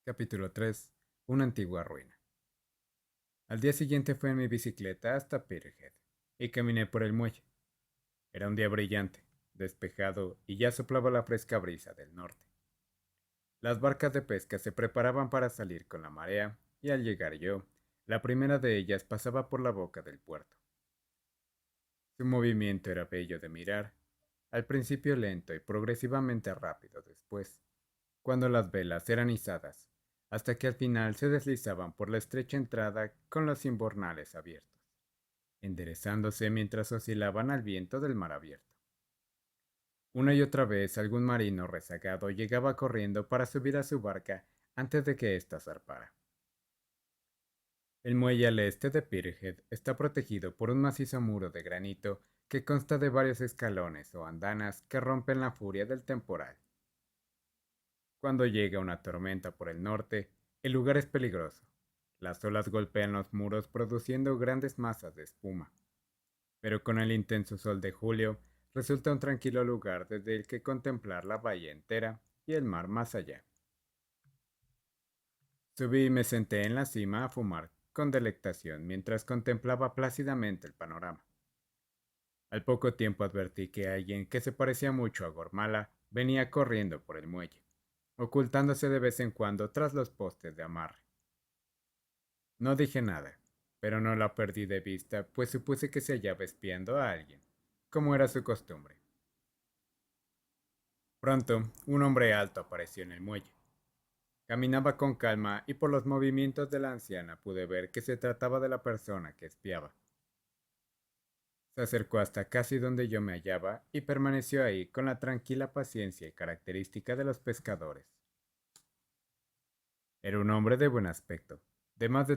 Capítulo 3. Una antigua ruina. Al día siguiente fui en mi bicicleta hasta Peterhead y caminé por el muelle. Era un día brillante, despejado y ya soplaba la fresca brisa del norte. Las barcas de pesca se preparaban para salir con la marea y al llegar yo, la primera de ellas pasaba por la boca del puerto. Su movimiento era bello de mirar, al principio lento y progresivamente rápido después, cuando las velas eran izadas, hasta que al final se deslizaban por la estrecha entrada con los imbornales abiertos, enderezándose mientras oscilaban al viento del mar abierto. Una y otra vez algún marino rezagado llegaba corriendo para subir a su barca antes de que ésta zarpara. El muelle al este de Peterhead está protegido por un macizo muro de granito que consta de varios escalones o andanas que rompen la furia del temporal. Cuando llega una tormenta por el norte, el lugar es peligroso. Las olas golpean los muros produciendo grandes masas de espuma. Pero con el intenso sol de julio, resulta un tranquilo lugar desde el que contemplar la bahía entera y el mar más allá. Subí y me senté en la cima a fumar con delectación mientras contemplaba plácidamente el panorama. Al poco tiempo advertí que alguien que se parecía mucho a Gormala venía corriendo por el muelle, ocultándose de vez en cuando tras los postes de amarre. No dije nada, pero no la perdí de vista, pues supuse que se hallaba espiando a alguien, como era su costumbre. Pronto, un hombre alto apareció en el muelle. Caminaba con calma y por los movimientos de la anciana pude ver que se trataba de la persona que espiaba. Se acercó hasta casi donde yo me hallaba y permaneció ahí con la tranquila paciencia y característica de los pescadores. Era un hombre de buen aspecto, de más de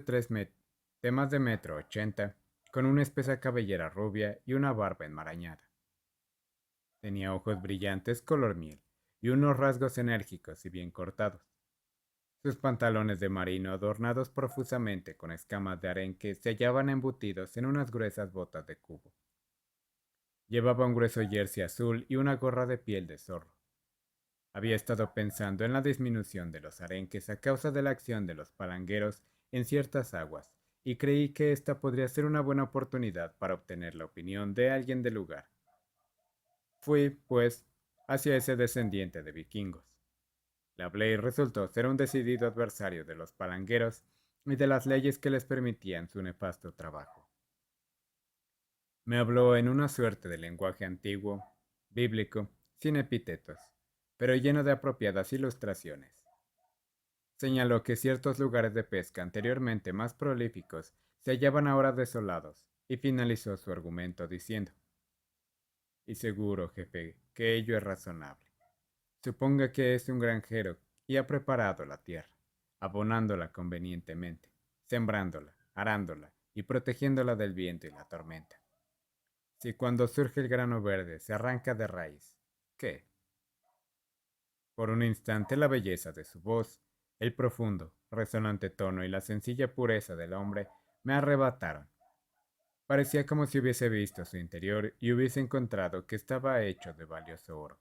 de más de metro ochenta, con una espesa cabellera rubia y una barba enmarañada. Tenía ojos brillantes color miel y unos rasgos enérgicos y bien cortados. Sus pantalones de marino adornados profusamente con escamas de arenque se hallaban embutidos en unas gruesas botas de cubo. Llevaba un grueso jersey azul y una gorra de piel de zorro. Había estado pensando en la disminución de los arenques a causa de la acción de los palangueros en ciertas aguas, y creí que esta podría ser una buena oportunidad para obtener la opinión de alguien del lugar. Fui, pues, hacia ese descendiente de vikingos. Le hablé y resultó ser un decidido adversario de los palangueros y de las leyes que les permitían su nefasto trabajo. Me habló en una suerte de lenguaje antiguo, bíblico, sin epítetos, pero lleno de apropiadas ilustraciones. Señaló que ciertos lugares de pesca anteriormente más prolíficos se hallaban ahora desolados, y finalizó su argumento diciendo: Y seguro, jefe, que ello es razonable. Suponga que es un granjero y ha preparado la tierra, abonándola convenientemente, sembrándola, arándola y protegiéndola del viento y la tormenta. Si cuando surge el grano verde se arranca de raíz, ¿qué? Por un instante la belleza de su voz, el profundo, resonante tono y la sencilla pureza del hombre me arrebataron. Parecía como si hubiese visto su interior y hubiese encontrado que estaba hecho de valioso oro.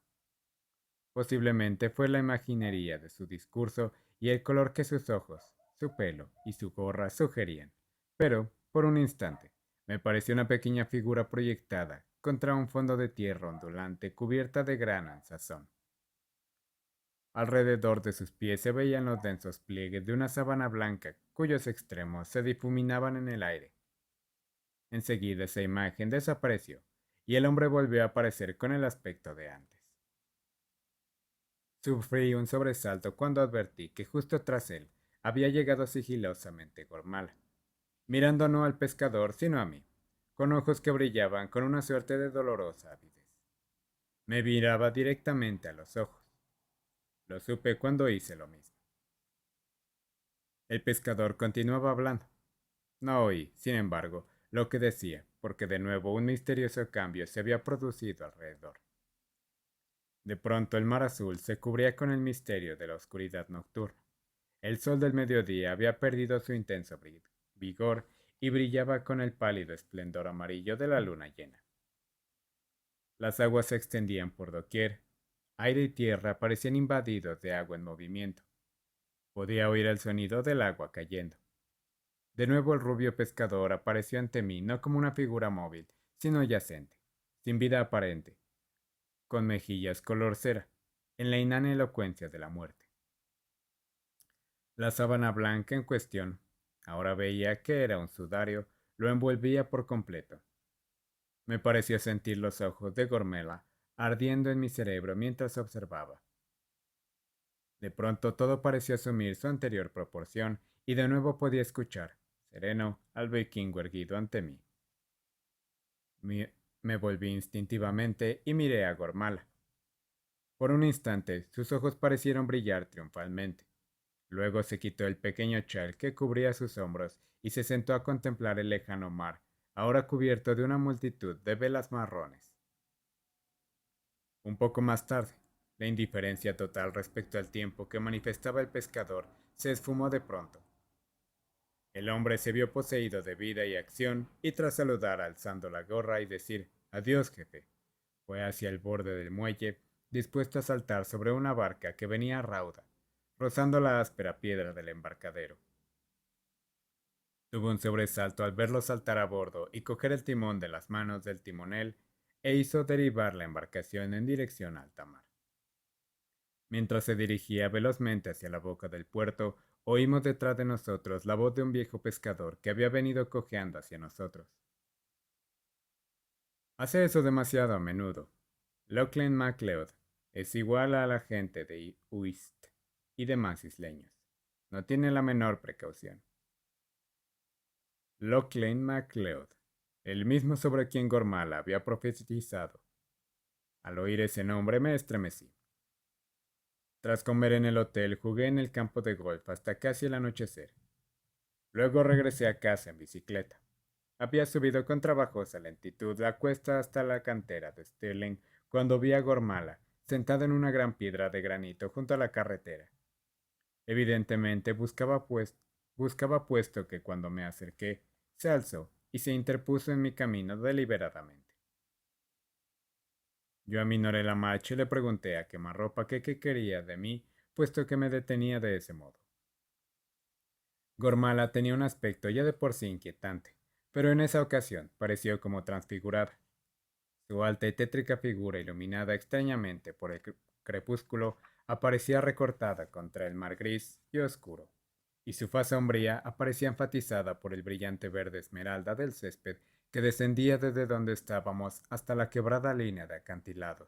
Posiblemente fue la imaginería de su discurso y el color que sus ojos, su pelo y su gorra sugerían, pero, por un instante, me pareció una pequeña figura proyectada contra un fondo de tierra ondulante cubierta de grana en sazón. Alrededor de sus pies se veían los densos pliegues de una sábana blanca cuyos extremos se difuminaban en el aire. Enseguida esa imagen desapareció y el hombre volvió a aparecer con el aspecto de antes. Sufrí un sobresalto cuando advertí que justo tras él había llegado sigilosamente Gormala, mirando no al pescador sino a mí, con ojos que brillaban con una suerte de dolorosa avidez. Me miraba directamente a los ojos. Lo supe cuando hice lo mismo. El pescador continuaba hablando. No oí, sin embargo, lo que decía, porque de nuevo un misterioso cambio se había producido alrededor. De pronto el mar azul se cubría con el misterio de la oscuridad nocturna. El sol del mediodía había perdido su intenso vigor y brillaba con el pálido esplendor amarillo de la luna llena. Las aguas se extendían por doquier. Aire y tierra parecían invadidos de agua en movimiento. Podía oír el sonido del agua cayendo. De nuevo el rubio pescador apareció ante mí no como una figura móvil, sino yacente, sin vida aparente, con mejillas color cera, en la inane elocuencia de la muerte. La sábana blanca en cuestión, ahora veía que era un sudario, lo envolvía por completo. Me pareció sentir los ojos de Gormela ardiendo en mi cerebro mientras observaba. De pronto todo pareció asumir su anterior proporción y de nuevo podía escuchar, sereno, al vikingo erguido ante mí. Me, me volví instintivamente y miré a Gormala. Por un instante sus ojos parecieron brillar triunfalmente. Luego se quitó el pequeño chal que cubría sus hombros y se sentó a contemplar el lejano mar, ahora cubierto de una multitud de velas marrones. Un poco más tarde, la indiferencia total respecto al tiempo que manifestaba el pescador se esfumó de pronto. El hombre se vio poseído de vida y acción y tras saludar alzando la gorra y decir adiós, jefe, fue hacia el borde del muelle, dispuesto a saltar sobre una barca que venía rauda, rozando la áspera piedra del embarcadero. Tuvo un sobresalto al verlo saltar a bordo y coger el timón de las manos del timonel e hizo derivar la embarcación en dirección a alta mar. Mientras se dirigía velozmente hacia la boca del puerto, oímos detrás de nosotros la voz de un viejo pescador que había venido cojeando hacia nosotros. Hace eso demasiado a menudo. Lachlan MacLeod es igual a la gente de Uist y demás isleños. No tiene la menor precaución. Lachlan MacLeod, el mismo sobre quien Gormala había profetizado. Al oír ese nombre me estremecí. Tras comer en el hotel, jugué en el campo de golf hasta casi el anochecer. Luego regresé a casa en bicicleta. Había subido con trabajosa lentitud la cuesta hasta la cantera de Stirling cuando vi a Gormala, sentada en una gran piedra de granito junto a la carretera. Evidentemente buscaba puesto que cuando me acerqué, se alzó y se interpuso en mi camino deliberadamente. Yo aminoré la marcha y le pregunté a quemarropa qué quería de mí, puesto que me detenía de ese modo. Gormala tenía un aspecto ya de por sí inquietante, pero en esa ocasión pareció como transfigurada. Su alta y tétrica figura, iluminada extrañamente por el crepúsculo, aparecía recortada contra el mar gris y oscuro, y su faz sombría aparecía enfatizada por el brillante verde esmeralda del césped que descendía desde donde estábamos hasta la quebrada línea de acantilados.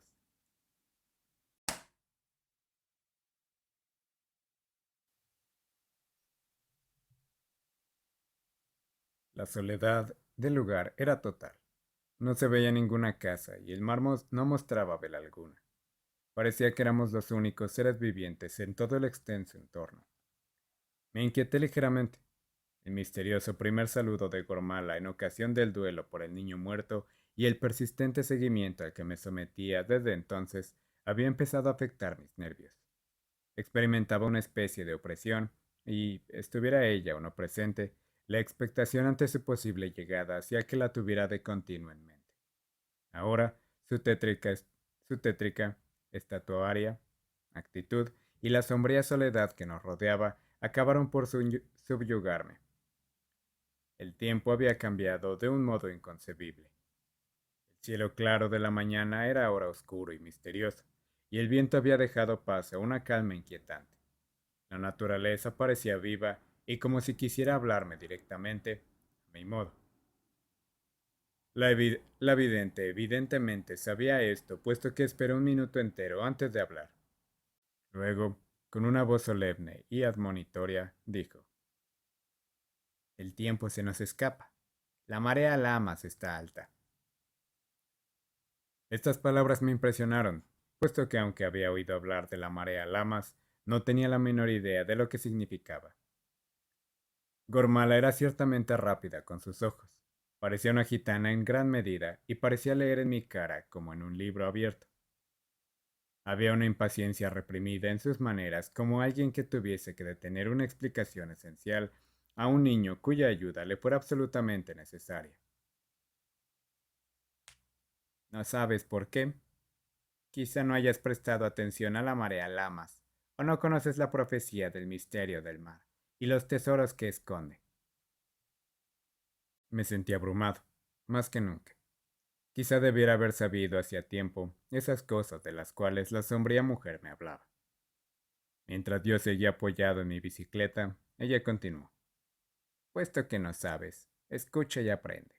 La soledad del lugar era total. No se veía ninguna casa y el mar no mostraba vela alguna. Parecía que éramos los únicos seres vivientes en todo el extenso entorno. Me inquieté ligeramente. El misterioso primer saludo de Gormala en ocasión del duelo por el niño muerto y el persistente seguimiento al que me sometía desde entonces había empezado a afectar mis nervios. Experimentaba una especie de opresión y, estuviera ella o no presente, la expectación ante su posible llegada hacía que la tuviera de continuo en mente. Ahora, su tétrica, estatuaria, actitud y la sombría soledad que nos rodeaba acabaron por subyugarme. El tiempo había cambiado de un modo inconcebible. El cielo claro de la mañana era ahora oscuro y misterioso, y el viento había dejado paso a una calma inquietante. La naturaleza parecía viva y como si quisiera hablarme directamente, a mi modo. La vidente evidentemente sabía esto, puesto que esperó un minuto entero antes de hablar. Luego, con una voz solemne y admonitoria, dijo: El tiempo se nos escapa. La marea Lamas está alta. Estas palabras me impresionaron, puesto que aunque había oído hablar de la marea Lamas, no tenía la menor idea de lo que significaba. Gormala era ciertamente rápida con sus ojos. Parecía una gitana en gran medida y parecía leer en mi cara como en un libro abierto. Había una impaciencia reprimida en sus maneras, como alguien que tuviese que detener una explicación esencial a un niño cuya ayuda le fuera absolutamente necesaria. ¿No sabes por qué? Quizá no hayas prestado atención a la marea Lamas, ¿O no conoces la profecía del misterio del mar y los tesoros que esconde? Me sentí abrumado, más que nunca. Quizá debiera haber sabido hacía tiempo esas cosas de las cuales la sombría mujer me hablaba. Mientras yo seguía apoyado en mi bicicleta, ella continuó. Puesto que no sabes, escucha y aprende.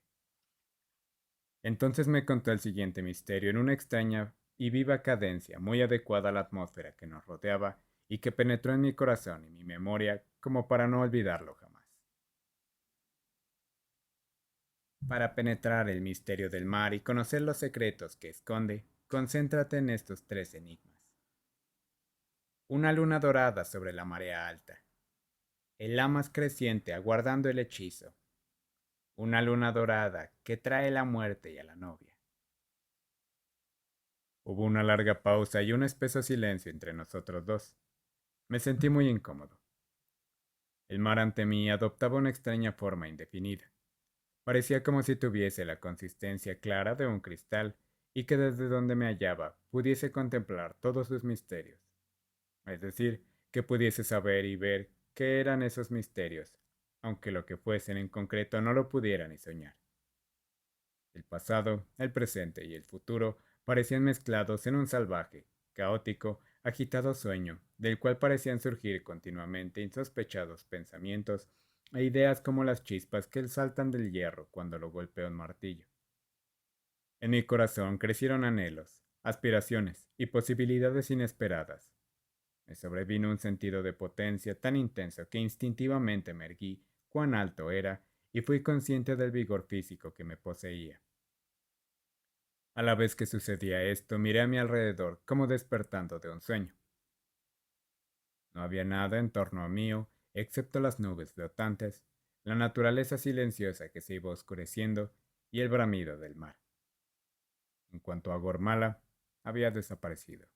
Entonces me contó el siguiente misterio en una extraña y viva cadencia muy adecuada a la atmósfera que nos rodeaba y que penetró en mi corazón y mi memoria como para no olvidarlo jamás. Para penetrar el misterio del mar y conocer los secretos que esconde, concéntrate en estos tres enigmas. Una luna dorada sobre la marea alta. El lamas creciente aguardando el hechizo. Una luna dorada que trae la muerte y a la novia. Hubo una larga pausa y un espeso silencio entre nosotros dos. Me sentí muy incómodo. El mar ante mí adoptaba una extraña forma indefinida. Parecía como si tuviese la consistencia clara de un cristal y que desde donde me hallaba pudiese contemplar todos sus misterios. Es decir, que pudiese saber y ver qué eran esos misterios, aunque lo que fuesen en concreto no lo pudiera ni soñar. El pasado, el presente y el futuro parecían mezclados en un salvaje, caótico, agitado sueño, del cual parecían surgir continuamente insospechados pensamientos e ideas como las chispas que saltan del hierro cuando lo golpea un martillo. En mi corazón crecieron anhelos, aspiraciones y posibilidades inesperadas. Me sobrevino un sentido de potencia tan intenso que instintivamente me erguí cuán alto era y fui consciente del vigor físico que me poseía. A la vez que sucedía esto, miré a mi alrededor como despertando de un sueño. No había nada en torno a mí, excepto las nubes flotantes, la naturaleza silenciosa que se iba oscureciendo y el bramido del mar. En cuanto a Gormala, había desaparecido.